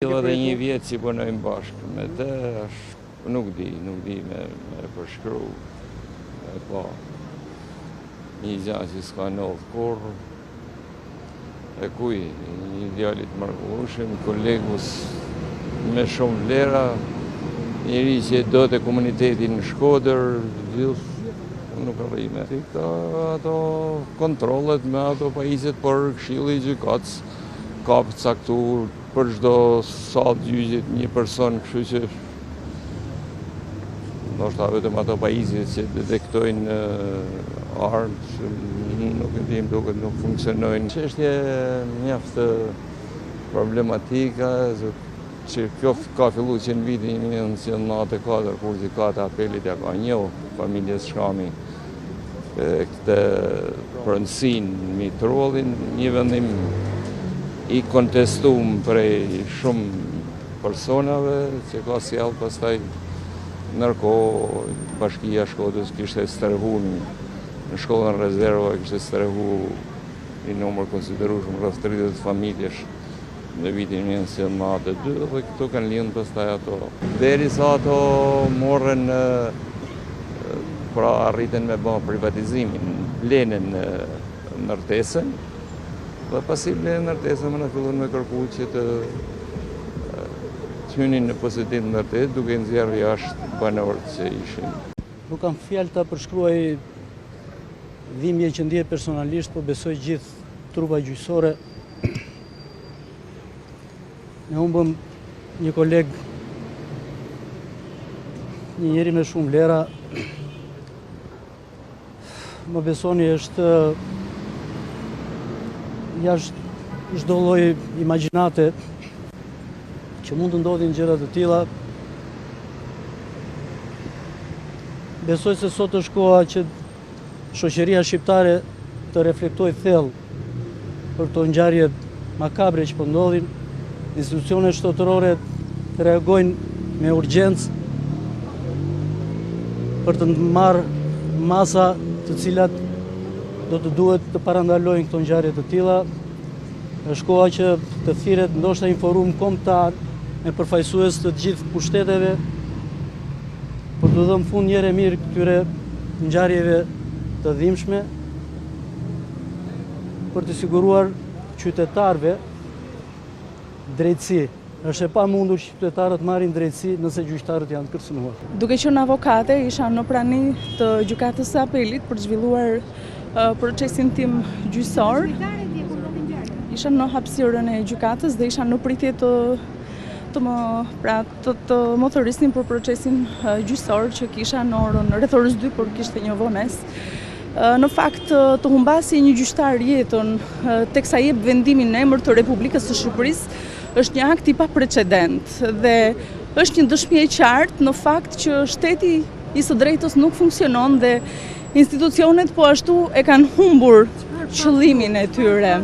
Edhe një vjetë që punojmë bashkë, me të nuk di me përshkru, po një gjanë që s'ka ndodhë kur, e kuj, një djallit mërkullushëm, kolegus me shumë vlera, njëri që do të komunitetin në Shkodër, nuk arrime. Ato kontrolet me ato pajisjet për Këshilli i Gjykatës, ka caktur për çdo sallë gjyqit një person, kështu që ndoshta vetëm ato pajisjet që detektojnë armë, nuk e dim, duket nuk funksionojnë. Çështje mjaft problematika, që kjo ka filluar që në vitin 1994, kur gjykata apelit ja ka njohur familjes Shkami këtë pronësinë mbi Trollin, një vendim i kontestum prej shumë personave që ka sjellë pastaj ndërkohë Bashkia e Shkodrës kishte sterhuar në shkollën rezerva, kishte sterhuar një numër konsiderueshëm rreth 30 familjesh në vitin 1992 dhe këtu kanë lënë pastaj ato. Derisa ato morën pra arritën me bë privatizimin, blenën ndërtesën, dhe pasi blenën ndërtesën më në fillon me kërku që të hynin në posedim ndërtesë duke nxjerrë jashtë banorët që ishin. Nuk kam fjalë ta përshkruaj dhimbjen që ndjej personalisht, po besoj gjithë trupa gjyqësore. Ne humbëm një koleg, një njeri me shumë vlera. Më besoni, është jashtë çdo lloj imagjinate që mund të ndodhin gjëra të tilla. Besoj se sot është koha që shoqëria shqiptare të reflektojë thellë për këto ngjarje makabre që po ndodhin. Institucionet shtetërore të reagojnë me urgjencë për të marrë masa të cilat do të duhet të parandalojnë këto ngjarje të tilla. Është koha që të thirret ndoshta një forum kombëtar me përfaqësues të gjithë pushteteve për të dhënë fund një herë mirë këtyre ngjarjeve të dhimbshme, për të siguruar qytetarëve drejtësi. Është e pamundur që qytetarët marrin drejtësi nëse gjyqtarët janë të kërcënuar. Duke qenë avokate, isha në prani të gjykatës së apelit për zhvilluar procesin tim gjyqësor. Isha në hapësirën e gjykatës dhe isha në pritje të më thërrisnin për procesin gjyqësor që kisha në orën rreth orës 2, por kishte një vonesë. Në fakt, të humbasi një gjyqtar jetën teksa jep vendimin në emër të Republikës së Shqipërisë është një akt i paprecedent dhe është një dëshmi e qartë në fakt që shteti i së drejtës nuk funksionon dhe institucionet po ashtu e kanë humbur qëllimin e tyre.